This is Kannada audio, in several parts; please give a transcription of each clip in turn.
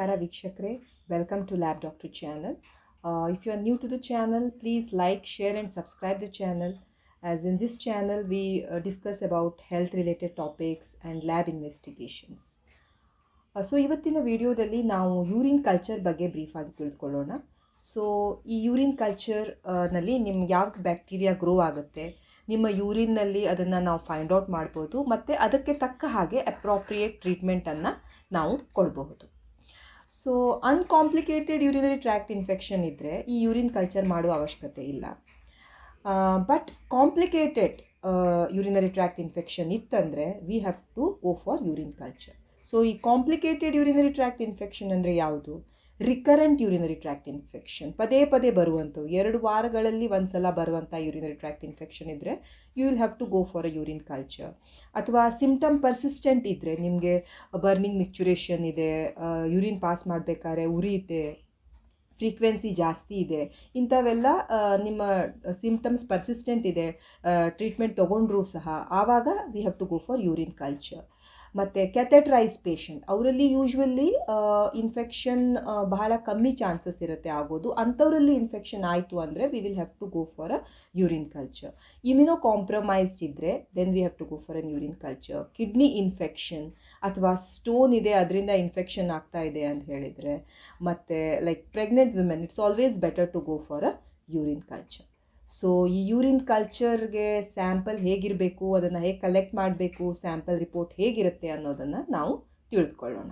Namaskara Vikshakre, welcome to Lab Doctor channel. If you are new to the channel, please like, share and subscribe the channel. As in this channel, we discuss about health related topics and lab investigations. So ಇವತ್ತಿನ ವಿಡಿಯೋದಲ್ಲಿ ನಾವು ಯೂರಿನ್ ಕಲ್ಚರ್ ಬಗ್ಗೆ ಬ್ರೀಫ್ ಆಗಿ ತಿಳ್ಕೊಳ್ಳೋಣ. ಸೊ ಈ ಯೂರಿನ್ ಕಲ್ಚರ್ ನಲ್ಲಿ ನಿಮ್ಗೆ ಯಾವ ಬ್ಯಾಕ್ಟೀರಿಯಾ ಗ್ರೋ ಆಗುತ್ತೆ, ನಿಮ್ಮ ಯೂರಿನ್ನಲ್ಲಿ ಅದನ್ನು ನಾವು ಫೈಂಡ್ ಔಟ್ ಮಾಡ್ಬೋದು ಮತ್ತು ಅದಕ್ಕೆ ತಕ್ಕ ಹಾಗೆ ಅಪ್ರೋಪ್ರಿಯೇಟ್ ಟ್ರೀಟ್ಮೆಂಟನ್ನು ನಾವು ಕೊಡಬಹುದು. So uncomplicated urinary tract infection ಇದ್ದರೆ ಈ ಯೂರಿನ್ ಕಲ್ಚರ್ ಮಾಡುವ ಅವಶ್ಯಕತೆ ಇಲ್ಲ. But complicated urinary tract infection ಇತ್ತಂದರೆ we have to go for urine culture. So ಈ ಕಾಂಪ್ಲಿಕೇಟೆಡ್ ಯೂರಿನರಿ ಟ್ರ್ಯಾಕ್ಟ್ ಇನ್ಫೆಕ್ಷನ್ ಅಂದರೆ ಯಾವುದು? ರಿಕರೆಂಟ್ ಯೂರಿನರಿ ಟ್ರ್ಯಾಕ್ಟ್ ಇನ್ಫೆಕ್ಷನ್, ಪದೇ ಪದೇ ಬರುವಂಥವು, 2 ವಾರಗಳಲ್ಲಿ ಒಂದು ಸಲ ಬರುವಂಥ ಯೂರಿನರಿ ಟ್ರ್ಯಾಕ್ಟ್ ಇನ್ಫೆಕ್ಷನ್ ಇದ್ದರೆ you will have to go for a urine culture. ಅಥವಾ ಸಿಂಪ್ಟಮ್ ಪರ್ಸಿಸ್ಟೆಂಟ್ ಇದ್ದರೆ, ನಿಮಗೆ ಬರ್ನಿಂಗ್ ಮಿಕ್ಚುರೇಷನ್ ಇದೆ, ಯೂರಿನ್ ಪಾಸ್ ಮಾಡಬೇಕಾದ್ರೆ ಉರಿಯುತ್ತೆ, ಫ್ರೀಕ್ವೆನ್ಸಿ ಜಾಸ್ತಿ ಇದೆ, ಇಂಥವೆಲ್ಲ ನಿಮ್ಮ ಸಿಂಪ್ಟಮ್ಸ್ ಪರ್ಸಿಸ್ಟೆಂಟ್ ಇದೆ, ಟ್ರೀಟ್ಮೆಂಟ್ ತೊಗೊಂಡ್ರೂ ಸಹ ಆವಾಗ we have to go for urine culture. ಮತ್ತು ಕ್ಯಾಥೆಟ್ರೈಸ್ ಪೇಷಂಟ್, ಅವರಲ್ಲಿ ಯೂಶ್ವಲಿ ಇನ್ಫೆಕ್ಷನ್ ಬಹಳ ಕಮ್ಮಿ ಚಾನ್ಸಸ್ ಇರುತ್ತೆ ಆಗೋದು. ಅಂಥವರಲ್ಲಿ ಇನ್ಫೆಕ್ಷನ್ ಆಯಿತು ಅಂದರೆ we will have to go for a urine culture. Immunocompromised ಇದ್ದರೆ then we have to go for an urine culture. Kidney infection ಅಥವಾ ಸ್ಟೋನ್ ಇದೆ, ಅದರಿಂದ ಇನ್ಫೆಕ್ಷನ್ ಆಗ್ತಾ ಇದೆ ಅಂತ ಹೇಳಿದರೆ, ಮತ್ತು like pregnant women, it's always better to go for a urine culture. So ಈ ಯೂರಿನ್ ಕಲ್ಚರ್ಗೆ ಸ್ಯಾಂಪಲ್ ಹೇಗಿರಬೇಕು, ಅದನ್ನು ಹೇಗೆ ಕಲೆಕ್ಟ್ ಮಾಡಬೇಕು, ಸ್ಯಾಂಪಲ್ ರಿಪೋರ್ಟ್ ಹೇಗಿರುತ್ತೆ ಅನ್ನೋದನ್ನು ನಾವು ತಿಳಿದುಕೊಳ್ಳೋಣ.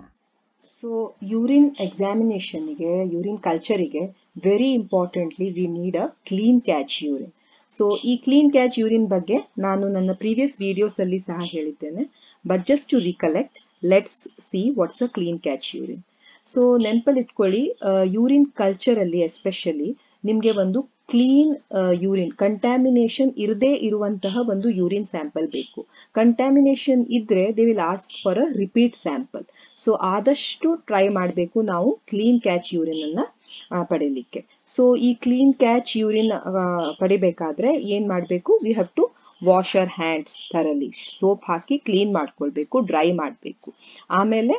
ಸೊ ಯೂರಿನ್ ಎಕ್ಸಾಮಿನೇಷನ್ಗೆ, ಯೂರಿನ್ ಕಲ್ಚರಿಗೆ very importantly we need a clean catch urine. So ಈ ಕ್ಲೀನ್ ಕ್ಯಾಚ್ ಯೂರಿನ್ ಬಗ್ಗೆ ನಾನು ನನ್ನ ಪ್ರೀವಿಯಸ್ ವಿಡಿಯೋಸಲ್ಲಿ ಸಹ ಹೇಳಿದ್ದೇನೆ. But just to recollect, let's see what's a clean catch urine. So ನೆನಪಲ್ಲಿ ಇಟ್ಕೊಳ್ಳಿ, ಯೂರಿನ್ ಕಲ್ಚರಲ್ಲಿ ಎಸ್ಪೆಷಲಿ ನಿಮಗೆ ಒಂದು ಕ್ಲೀನ್ ಯೂರಿನ್, ಕಂಟ್ಯಾಮಿನೇಷನ್ ಇರದೇ ಇರುವಂತಹ ಒಂದು ಯೂರಿನ್ ಸ್ಯಾಂಪಲ್ ಬೇಕು. ಕಂಟ್ಯಾಮಿನೇಷನ್ ಇದ್ದರೆ they will ask for a repeat sample. So ಆದಷ್ಟು ಟ್ರೈ ಮಾಡಬೇಕು ನಾವು ಕ್ಲೀನ್ ಕ್ಯಾಚ್ ಯೂರಿನನ್ನು ಪಡೀಲಿಕ್ಕೆ. ಸೊ ಈ ಕ್ಲೀನ್ ಕ್ಯಾಚ್ ಯೂರಿನ್ ಪಡಿಬೇಕಾದ್ರೆ ಏನು ಮಾಡಬೇಕು? We have to wash our hands thoroughly, soap ಹಾಕಿ ಕ್ಲೀನ್ ಮಾಡ್ಕೊಳ್ಬೇಕು, ಡ್ರೈ ಮಾಡಬೇಕು. ಆಮೇಲೆ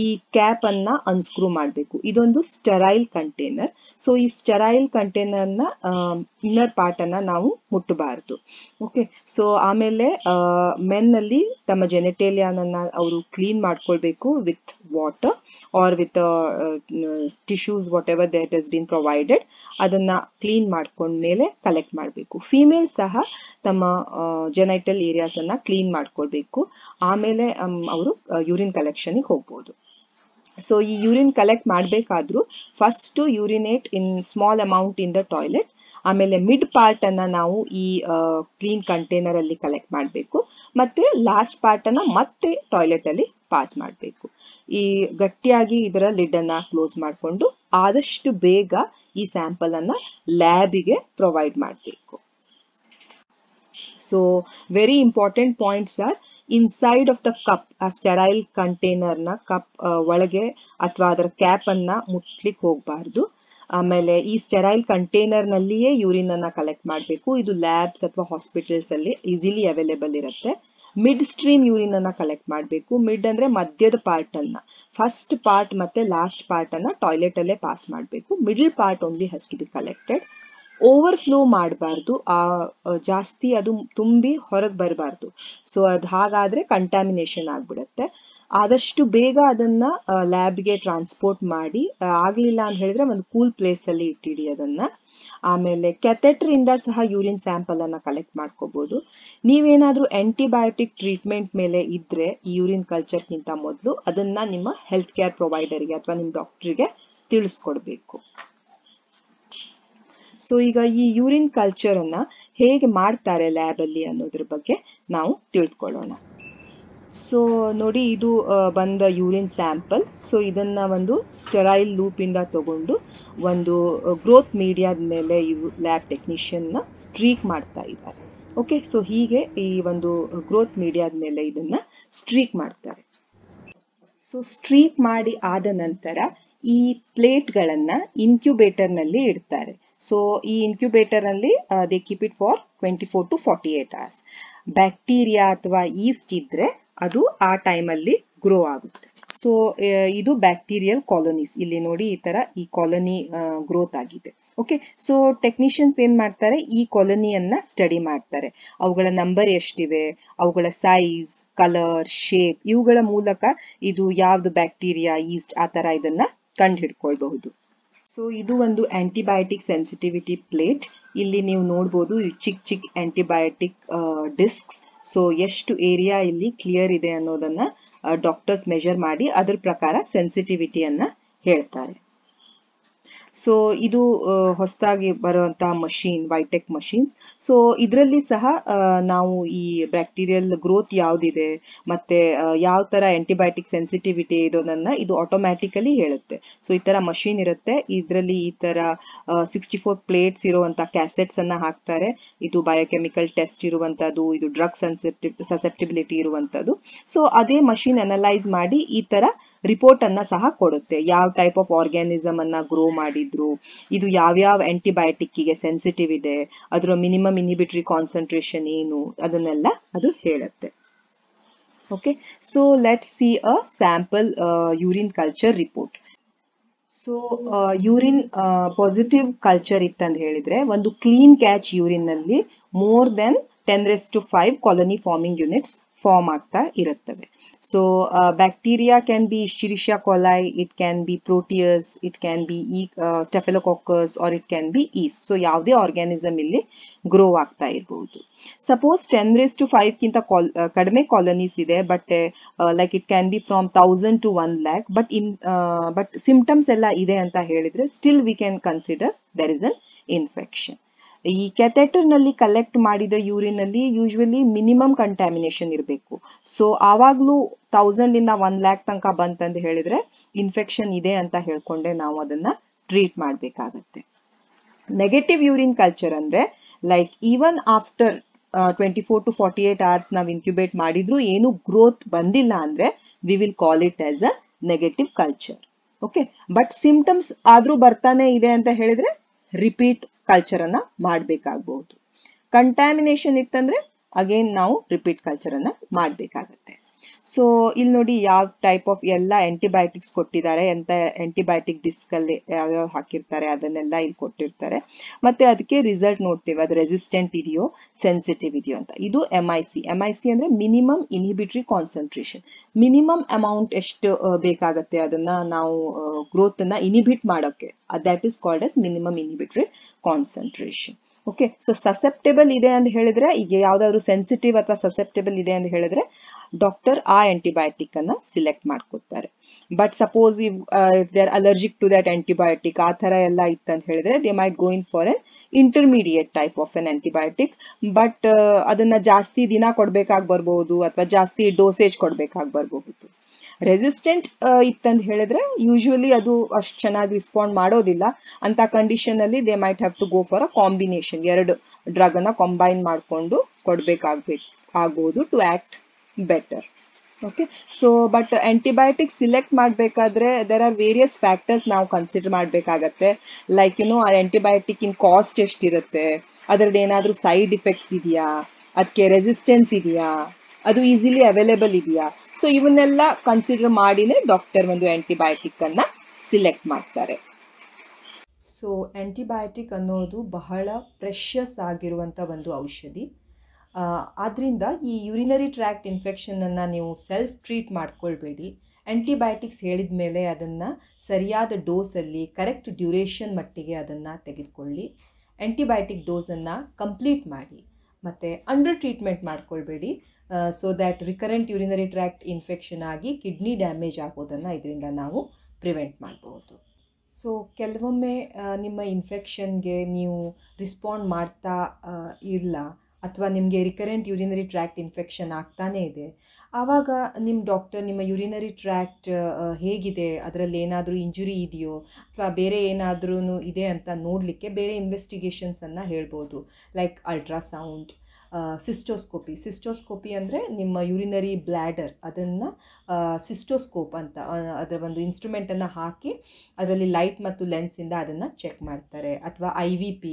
ಈ ಕ್ಯಾಪನ್ನು ಅನ್ಸ್ಕ್ರೂ ಮಾಡಬೇಕು. ಇದೊಂದು ಸ್ಟೆರೈಲ್ ಕಂಟೈನರ್. ಸೊ ಈ ಸ್ಟೆರೈಲ್ ಕಂಟೈನರ್ನ ಇನ್ನರ್ ಪಾರ್ಟನ್ನು ನಾವು ಮುಟ್ಟಬಾರ್ದು. ಓಕೆ. ಸೊ ಆಮೇಲೆ ಮೆನ್ನಲ್ಲಿ ತಮ್ಮ ಜೆನೆಟೇಲಿಯಾನನ್ನು ಅವರು ಕ್ಲೀನ್ ಮಾಡ್ಕೊಳ್ಬೇಕು with water or with tissues, whatever that has been provided, ಅದನ್ನು ಕ್ಲೀನ್ ಮಾಡ್ಕೊಂಡ್ಮೇಲೆ ಕಲೆಕ್ಟ್ ಮಾಡಬೇಕು. ಫೀಮೇಲ್ ಸಹ ತಮ್ಮ ಜೆನೈಟಲ್ ಏರಿಯಾಸನ್ನು ಕ್ಲೀನ್ ಮಾಡ್ಕೊಳ್ಬೇಕು. ಆಮೇಲೆ ಅವರು ಯೂರಿನ್ ಕಲೆಕ್ಷನ್ಗೆ ಹೋಗ್ಬೋದು. ಸೊ ಈ ಯೂರಿನ್ ಕಲೆಕ್ಟ್ ಮಾಡಬೇಕಾದ್ರೂ first urinate in small amount in the toilet. ಆಮೇಲೆ ಮಿಡ್ ಪಾರ್ಟನ್ನು ನಾವು ಈ ಕ್ಲೀನ್ ಕಂಟೈನರಲ್ಲಿ ಕಲೆಕ್ಟ್ ಮಾಡಬೇಕು, ಮತ್ತು ಲಾಸ್ಟ್ ಪಾರ್ಟನ್ನು ಮತ್ತೆ ಟಾಯ್ಲೆಟಲ್ಲಿ ಪಾಸ್ ಮಾಡಬೇಕು. ಈ ಗಟ್ಟಿಯಾಗಿ ಇದರ ಲಿಡ್ಡನ್ನು ಕ್ಲೋಸ್ ಮಾಡಿಕೊಂಡು ಆದಷ್ಟು ಬೇಗ ಈ ಸ್ಯಾಂಪಲನ್ನು ಲ್ಯಾಬಿಗೆ ಪ್ರೊವೈಡ್ ಮಾಡಬೇಕು. So very important points are, inside of the cup, ಆ ಸ್ಟೆರೈಲ್ ಕಂಟೈನರ್ನ ಕಪ್ ಒಳಗೆ ಅಥವಾ ಅದರ ಕ್ಯಾಪನ್ನು ಮುಟ್ಲಿಕ್ಕೆ ಹೋಗಬಾರ್ದು. ಆಮೇಲೆ ಈ ಸ್ಟೆರೈಲ್ ಕಂಟೈನರ್ನಲ್ಲಿಯೇ ಯೂರಿನನ್ನು ಕಲೆಕ್ಟ್ ಮಾಡಬೇಕು. ಇದು ಲ್ಯಾಬ್ಸ್ ಅಥವಾ ಹಾಸ್ಪಿಟಲ್ಸಲ್ಲಿ ಈಸಿಲಿ ಅವೈಲೇಬಲ್ ಇರುತ್ತೆ. ಮಿಡ್ ಸ್ಟ್ರೀಮ್ ಯೂರಿನನ್ನು ಕಲೆಕ್ಟ್ ಮಾಡಬೇಕು. ಮಿಡ್ ಅಂದರೆ ಮಧ್ಯದ ಪಾರ್ಟನ್ನು, ಫಸ್ಟ್ ಪಾರ್ಟ್ ಮತ್ತು ಲಾಸ್ಟ್ ಪಾರ್ಟನ್ನು ಟಾಯ್ಲೆಟಲ್ಲೇ ಪಾಸ್ ಮಾಡಬೇಕು. Middle part only has to be collected. Overflow ಮಾಡಬಾರ್ದು, ಜಾಸ್ತಿ ಅದು ತುಂಬಿ ಹೊರಗೆ ಬರಬಾರ್ದು. ಸೊ ಅದು ಹಾಗಾದರೆ ಕಂಟ್ಯಾಮಿನೇಷನ್ ಆಗಿಬಿಡುತ್ತೆ. ಆದಷ್ಟು ಬೇಗ ಅದನ್ನು ಲ್ಯಾಬ್ಗೆ ಟ್ರಾನ್ಸ್ಪೋರ್ಟ್ ಮಾಡಿ, ಆಗಲಿಲ್ಲ ಅಂತ ಹೇಳಿದ್ರೆ ಒಂದು ಕೂಲ್ ಪ್ಲೇಸಲ್ಲಿ ಇಟ್ಟಿಡಿ ಅದನ್ನು. ಆಮೇಲೆ ಕ್ಯಾಥೆಟ್ರಿಂದ ಸಹ ಯೂರಿನ್ ಸ್ಯಾಂಪಲನ್ನು ಕಲೆಕ್ಟ್ ಮಾಡ್ಕೋಬೋದು. ನೀವೇನಾದರೂ ಆ್ಯಂಟಿಬಯೋಟಿಕ್ ಟ್ರೀಟ್ಮೆಂಟ್ ಮೇಲೆ ಇದ್ದರೆ ಈ ಯೂರಿನ್ ಕಲ್ಚರ್ಗಿಂತ ಮೊದಲು ಅದನ್ನು ನಿಮ್ಮ ಹೆಲ್ತ್ ಕೇರ್ ಪ್ರೊವೈಡರಿಗೆ ಅಥವಾ ನಿಮ್ಮ ಡಾಕ್ಟ್ರಿಗೆ ತಿಳಿಸ್ಕೊಡ್ಬೇಕು. ಸೊ ಈಗ ಈ ಯೂರಿನ್ ಕಲ್ಚರನ್ನು ಹೇಗೆ ಮಾಡ್ತಾರೆ ಲ್ಯಾಬಲ್ಲಿ ಅನ್ನೋದ್ರ ಬಗ್ಗೆ ನಾವು ತಿಳ್ಕೊಳ್ಳೋಣ. ಸೊ ನೋಡಿ, ಇದು ಬಂದ ಯೂರಿನ್ ಸ್ಯಾಂಪಲ್. ಸೊ ಇದನ್ನು ಒಂದು ಸ್ಟೆರೈಲ್ ಲೂಪಿಂದ ತಗೊಂಡು ಒಂದು ಗ್ರೋತ್ ಮೀಡಿಯಾದ ಮೇಲೆ ಇವು ಲ್ಯಾಬ್ ಟೆಕ್ನಿಷಿಯನ್ನ ಸ್ಟ್ರೀಕ್ ಮಾಡ್ತಾ ಇದ್ದಾರೆ. ಓಕೆ. ಸೊ ಹೀಗೆ ಈ ಒಂದು ಗ್ರೋತ್ ಮೀಡಿಯಾದ ಮೇಲೆ ಇದನ್ನು ಸ್ಟ್ರೀಕ್ ಮಾಡ್ತಾರೆ. ಸೊ ಸ್ಟ್ರೀಕ್ ಮಾಡಿ ಆದ ನಂತರ ಈ ಪ್ಲೇಟ್ಗಳನ್ನು ಇನ್ಕ್ಯುಬೇಟರ್ನಲ್ಲಿ ಇಡ್ತಾರೆ. ಸೊ ಈ ಇನ್ಕ್ಯುಬೇಟರ್ನಲ್ಲಿ they keep it for 24 to 48 hours. Bacteria ಅಥವಾ ಈಸ್ಟ್ ಇದ್ದರೆ ಅದು ಆ ಟೈಮಲ್ಲಿ ಗ್ರೋ ಆಗುತ್ತೆ. ಸೊ ಇದು ಬ್ಯಾಕ್ಟೀರಿಯಲ್ ಕಾಲೋನೀಸ್. ಇಲ್ಲಿ ನೋಡಿ ಈ ತರ ಈ ಕಾಲೋನಿ ಗ್ರೋತ್ ಆಗಿದೆ. ಓಕೆ, ಸೊ ಟೆಕ್ನಿಷಿಯನ್ಸ್ ಏನ್ ಮಾಡ್ತಾರೆ, ಈ ಕಾಲೋನಿಯನ್ನ ಸ್ಟಡಿ ಮಾಡ್ತಾರೆ. ಅವುಗಳ ನಂಬರ್ ಎಷ್ಟಿವೆ, ಅವುಗಳ ಸೈಜ್, ಕಲರ್, ಶೇಪ್, ಇವುಗಳ ಮೂಲಕ ಇದು ಯಾವ್ದು ಬ್ಯಾಕ್ಟೀರಿಯಾ, ಈಸ್ಟ್ ಆ ತರ ಇದನ್ನ ಕಂಡು ಹಿಡ್ಕೊಳ್ಬಹುದು. ಸೊ ಇದು ಒಂದು ಆಂಟಿಬಯೋಟಿಕ್ ಸೆನ್ಸಿಟಿವಿಟಿ ಪ್ಲೇಟ್. ಇಲ್ಲಿ ನೀವು ನೋಡ್ಬೋದು ಚಿಕ್ಕ ಚಿಕ್ಕ ಆಂಟಿಬಯೋಟಿಕ್ ಡಿಸ್ಕ್ಸ್. ಸೊ ಎಷ್ಟು ಏರಿಯಾ ಇಲ್ಲಿ ಕ್ಲಿಯರ್ ಇದೆ ಅನ್ನೋದನ್ನ ಡಾಕ್ಟರ್ಸ್ ಮೆಜರ್ ಮಾಡಿ ಅದ್ರ ಪ್ರಕಾರ ಸೆನ್ಸಿಟಿವಿಟಿಯನ್ನ ಹೇಳ್ತಾರೆ. ಸೊ ಇದು ಹೊಸದಾಗಿ ಬರುವಂತಹ ಮಷೀನ್, ವೈಟೆಕ್ ಮಷೀನ್ಸ್. ಸೊ ಇದರಲ್ಲಿ ಸಹ ನಾವು ಈ ಬ್ಯಾಕ್ಟೀರಿಯಲ್ ಗ್ರೋತ್ ಯಾವ್ದಿದೆ ಮತ್ತೆ ಯಾವ ತರ ಆಂಟಿಬಯೋಟಿಕ್ ಸೆನ್ಸಿಟಿವಿಟಿ ಇದನ್ನ ಇದು ಆಟೋಮ್ಯಾಟಿಕಲಿ ಹೇಳುತ್ತೆ. ಸೊ ಈ ತರ ಮಷೀನ್ ಇರುತ್ತೆ. ಇದರಲ್ಲಿ ಈ ತರ 64 ಪ್ಲೇಟ್ಸ್ ಇರುವಂತ ಕ್ಯಾಸೆಟ್ಸ್ ಅನ್ನ ಹಾಕ್ತಾರೆ. ಇದು ಬಯೋಕೆಮಿಕಲ್ ಟೆಸ್ಟ್ ಇರುವಂತದ್ದು, ಇದು ಡ್ರಗ್ ಸಸೆಪ್ಟಿಬಿಲಿಟಿ ಇರುವಂತದ್ದು. ಸೊ ಅದೇ ಮಷೀನ್ ಅನಲೈಸ್ ಮಾಡಿ ಈ ತರ ರಿಪೋರ್ಟ್ ಅನ್ನ ಸಹ ಕೊಡುತ್ತೆ. ಯಾವ ಟೈಪ್ ಆಫ್ ಆರ್ಗ್ಯಾನಿಸಮ್ ಅನ್ನ ಗ್ರೋ ಮಾಡಿದ್ರು, ಇದು ಯಾವ್ಯಾವ ಆಂಟಿಬಯೋಟಿಕ್ ಗೆ ಸೆನ್ಸಿಟಿವ್ ಇದೆ, ಅದರ ಮಿನಿಮಮ್ ಇನ್ಹಿಬಿಟರಿ ಕಾನ್ಸಂಟ್ರೇಷನ್ ಏನು, ಅದನ್ನೆಲ್ಲ ಅದು ಹೇಳುತ್ತೆ. Okay, so let's see a sample urine culture report. So urine positive culture ಇತ್ತಂತ ಹೇಳಿದ್ರೆ ಒಂದು ಕ್ಲೀನ್ ಕ್ಯಾಚ್ ಯೂರಿನ್ ನಲ್ಲಿ more than 10⁵ colony forming units form ಆಗ್ತಾ ಇರುತ್ತವೆ. So bacteria can be Escherichia coli, it can be Proteus, it can be Staphylococcus or it can be yeast. So ಯಾವುದೇ ಆರ್ಗ್ಯಾನಿಸಮ್ ಇಲ್ಲಿ ಗ್ರೋ ಆಗ್ತಾ ಇರಬಹುದು. ಸಪೋಸ್ 10⁵ ಕಿಂತ ಕಡಿಮೆ ಕಾಲೋನೀಸ್ ಇದೆ, but like it can be from 1000 to 1 lakh, but symptoms ಎಲ್ಲ ಇದೆ ಅಂತ ಹೇಳಿದ್ರೆ still we can consider there is an infection. ಈ ಕ್ಯಾಥೆಟರ್ ನಲ್ಲಿ ಕಲೆಕ್ಟ್ ಮಾಡಿದ ಯೂರಿನ್ ಅಲ್ಲಿ ಯೂಶುವಲಿ ಮಿನಿಮಮ್ ಕಂಟ್ಯಾಮಿನೇಷನ್ ಇರಬೇಕು. ಸೊ ಆವಾಗ್ಲೂ 1000 ಇಂದ 1 lakh ತನಕ ಬಂತಂತ ಹೇಳಿದ್ರೆ ಇನ್ಫೆಕ್ಷನ್ ಇದೆ ಅಂತ ಹೇಳ್ಕೊಂಡೆ ನಾವು ಅದನ್ನ ಟ್ರೀಟ್ ಮಾಡ್ಬೇಕಾಗತ್ತೆ. ನೆಗೆಟಿವ್ ಯೂರಿನ್ ಕಲ್ಚರ್ ಅಂದ್ರೆ like even after 24 to 48 hours ನಾವು ಇನ್ಕ್ಯುಬೇಟ್ ಮಾಡಿದ್ರು ಏನು ಗ್ರೋತ್ ಬಂದಿಲ್ಲ ಅಂದ್ರೆ we will call it as a negative culture. Okay, but symptoms ಆದ್ರೂ ಬರ್ತಾನೆ ಇದೆ ಅಂತ ಹೇಳಿದ್ರೆ ರಿಪೀಟ್ ಕಲ್ಚರ್ ಅನ್ನ ಮಾಡಬೇಕಾಗಬಹುದು. ಕಂಟ್ಯಾಮಿನೇಷನ್ ಇತ್ತಂದ್ರೆ ಅಗೇನ್ ನಾವು ರಿಪೀಟ್ ಕಲ್ಚರ್ ಅನ್ನ ಮಾಡಬೇಕಾಗತ್ತೆ. ಸೊ ಇಲ್ಲಿ ನೋಡಿ ಯಾವ ಟೈಪ್ ಆಫ್ ಎಲ್ಲ ಆಂಟಿಬಯೋಟಿಕ್ಸ್ ಕೊಟ್ಟಿದ್ದಾರೆ, ಎಂತ ಆಂಟಿಬಯೋಟಿಕ್ ಡಿಸ್ಕ್ ಅಲ್ಲಿ ಯಾವ್ಯಾವ ಹಾಕಿರ್ತಾರೆ ಅದನ್ನೆಲ್ಲ ಇಲ್ಲಿ ಕೊಟ್ಟಿರ್ತಾರೆ. ಮತ್ತೆ ಅದಕ್ಕೆ ರಿಸಲ್ಟ್ ನೋಡ್ತೇವೆ, ಅದು ರೆಸಿಸ್ಟೆಂಟ್ ಇದೆಯೋ ಸೆನ್ಸಿಟಿವ್ ಇದೆಯೋ ಅಂತ. ಇದು MIC ಅಂದ್ರೆ minimum inhibitory concentration. Minimum amount ಎಷ್ಟು ಬೇಕಾಗತ್ತೆ ಅದನ್ನ ನಾವು ಗ್ರೋತ್ ಅನ್ನ ಇನಿಬಿಟ್ ಮಾಡೋಕೆ, that is called as minimum inhibitory concentration. Okay, so susceptible ಇದೆ ಅಂತ ಹೇಳಿದ್ರೆ, ಈಗ ಯಾವ್ದಾದ್ರು ಸೆನ್ಸಿಟಿವ್ ಅಥವಾ ಸಸೆಪ್ಟೇಬಲ್ ಇದೆ ಅಂತ ಹೇಳಿದ್ರೆ ಡಾಕ್ಟರ್ ಆ ಆಂಟಿಬಯೋಟಿಕ್ ಅನ್ನ ಸಿಲೆಕ್ಟ್ ಮಾಡ್ಕೊತಾರೆ. But suppose if they are allergic to that antibiotic ಆ ತರ ಎಲ್ಲ ಇತ್ತಂತ ಹೇಳಿದ್ರೆ they might go in for an intermediate type of an antibiotic. But ಅದನ್ನ ಜಾಸ್ತಿ ದಿನ ಕೊಡ್ಬೇಕಾಗಿ ಬರ್ಬಹುದು ಅಥವಾ ಜಾಸ್ತಿ ಡೋಸೇಜ್ ಕೊಡ್ಬೇಕಾಗಿ ಬರಬಹುದು. ರೆಸಿಸ್ಟೆಂಟ್ ಇತ್ತಂತ ಹೇಳಿದ್ರೆ ಯೂಶುವಲಿ ಅದು ಅಷ್ಟು ಚೆನ್ನಾಗಿ ರಿಸ್ಪಾಂಡ್ ಮಾಡೋದಿಲ್ಲ. ಅಂತ ಕಂಡೀಷನ್ ಅಲ್ಲಿ they might have to go for a combination, 2 drug ಅನ್ನ ಕಂಬೈನ್ ಮಾಡ್ಕೊಂಡು ಆಗ್ಬಹುದು to act better. Okay, so but antibiotic select ಮಾಡಬೇಕಾದ್ರೆ ದೇರ್ ಆರ್ ವೇರಿಯಸ್ ಫ್ಯಾಕ್ಟರ್ಸ್ ನಾವು ಕನ್ಸಿಡರ್ ಮಾಡಬೇಕಾಗತ್ತೆ. ಲೈಕ್ ಆ ಆಂಟಿಬಯೋಟಿಕ್ ಇನ್ ಕಾಸ್ಟ್ ಎಷ್ಟಿರುತ್ತೆ, ಅದರದ್ದು ಏನಾದ್ರೂ ಸೈಡ್ ಇಫೆಕ್ಟ್ಸ್ ಇದೆಯಾ, ಅದಕ್ಕೆ ರೆಸಿಸ್ಟೆನ್ಸ್ ಇದೆಯಾ, ಅದು ಈಸಿಲಿ ಅವೈಲೇಬಲ್ ಇದೆಯಾ. ಸೊ ಇವನ್ನೆಲ್ಲ ಕನ್ಸಿಡರ್ ಮಾಡಿನೇ ಡಾಕ್ಟರ್ ಒಂದು ಆಂಟಿಬಯೋಟಿಕ್ ಅನ್ನ ಸಿಲೆಕ್ಟ್ ಮಾಡ್ತಾರೆ. ಸೊ ಆಂಟಿಬಯೋಟಿಕ್ ಅನ್ನೋದು ಬಹಳ ಪ್ರೆಷಸ್ ಆಗಿರುವಂಥ ಒಂದು ಔಷಧಿ. ಆದ್ದರಿಂದ ಈ ಯೂರಿನರಿ ಟ್ರ್ಯಾಕ್ಟ್ ಇನ್ಫೆಕ್ಷನನ್ನು ನೀವು ಸೆಲ್ಫ್ ಟ್ರೀಟ್ ಮಾಡ್ಕೊಳ್ಬೇಡಿ. ಆಂಟಿಬಯೋಟಿಕ್ಸ್ ಹೇಳಿದ ಮೇಲೆ ಅದನ್ನು ಸರಿಯಾದ ಡೋಸಲ್ಲಿ ಕರೆಕ್ಟ್ ಡ್ಯೂರೇಷನ್ ಮಟ್ಟಿಗೆ ಅದನ್ನು ತೆಗೆದುಕೊಳ್ಳಿ. ಆಂಟಿಬಯೋಟಿಕ್ ಡೋಸನ್ನು ಕಂಪ್ಲೀಟ್ ಮಾಡಿ ಮತ್ತು ಅಂಡರ್ ಟ್ರೀಟ್ಮೆಂಟ್ ಮಾಡ್ಕೊಳ್ಬೇಡಿ. So that recurrent urinary tract infection ಆಗಿ ಕಿಡ್ನಿ ಡ್ಯಾಮೇಜ್ ಆಗೋದನ್ನು ಇದರಿಂದ ನಾವು ಪ್ರಿವೆಂಟ್ ಮಾಡ್ಬೋದು. ಸೊ ಕೆಲವೊಮ್ಮೆ ನಿಮ್ಮ ಇನ್ಫೆಕ್ಷನ್ಗೆ ನೀವು ರಿಸ್ಪಾಂಡ್ ಮಾಡ್ತಾ ಇಲ್ಲ ಅಥವಾ ನಿಮಗೆ ರಿಕರೆಂಟ್ ಯೂರಿನರಿ ಟ್ರ್ಯಾಕ್ಟ್ ಇನ್ಫೆಕ್ಷನ್ ಆಗ್ತಾನೇ ಇದೆ, ಆವಾಗ ನಿಮ್ಮ ಡಾಕ್ಟರ್ ನಿಮ್ಮ ಯೂರಿನರಿ ಟ್ರ್ಯಾಕ್ಟ್ ಹೇಗಿದೆ, ಅದರಲ್ಲಿ ಏನಾದರೂ ಇಂಜುರಿ ಇದೆಯೋ ಅಥವಾ ಬೇರೆ ಏನಾದ್ರೂ ಇದೆ ಅಂತ ನೋಡಲಿಕ್ಕೆ ಬೇರೆ ಇನ್ವೆಸ್ಟಿಗೇಷನ್ಸನ್ನು ಹೇಳ್ಬೋದು. ಲೈಕ್ ಅಲ್ಟ್ರಾಸೌಂಡ್, ಸಿಸ್ಟೋಸ್ಕೋಪಿ ಅಂದರೆ ನಿಮ್ಮ ಯೂರಿನರಿ ಬ್ಲ್ಯಾಡರ್ ಅದನ್ನು ಸಿಸ್ಟೋಸ್ಕೋಪ್ ಅಂತ ಅದರ ಒಂದು ಇನ್ಸ್ಟ್ರೂಮೆಂಟನ್ನು ಹಾಕಿ ಅದರಲ್ಲಿ ಲೈಟ್ ಮತ್ತು ಲೆನ್ಸಿಂದ ಅದನ್ನು ಚೆಕ್ ಮಾಡ್ತಾರೆ. ಅಥವಾ IVP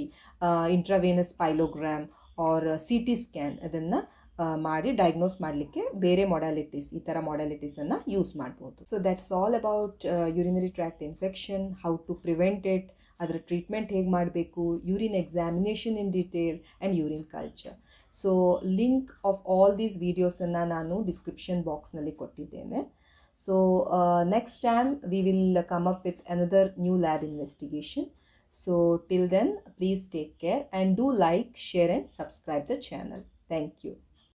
intravenous pyelogram or CT scan ಅದನ್ನು ಮಾಡಿ ಡಯಾಗ್ನೋಸ್ ಮಾಡಲಿಕ್ಕೆ ಬೇರೆ ಮೊಡಾಲಿಟೀಸ್, ಈ ಥರ ಮೊಡಾಲಿಟೀಸನ್ನು ಯೂಸ್ ಮಾಡ್ಬೋದು. So that's all about urinary tract infection, how to prevent it, ಅದರ ಟ್ರೀಟ್ಮೆಂಟ್ ಹೇಗೆ ಮಾಡಬೇಕು, urine examination in detail and urine culture. So link of all these ವೀಡಿಯೋಸನ್ನು ನಾನು ಡಿಸ್ಕ್ರಿಪ್ಷನ್ ಬಾಕ್ಸ್ನಲ್ಲಿ ಕೊಟ್ಟಿದ್ದೇನೆ. So next time we will come up with another new lab investigation. So till then, please take care and do like, share and subscribe the channel. Thank you.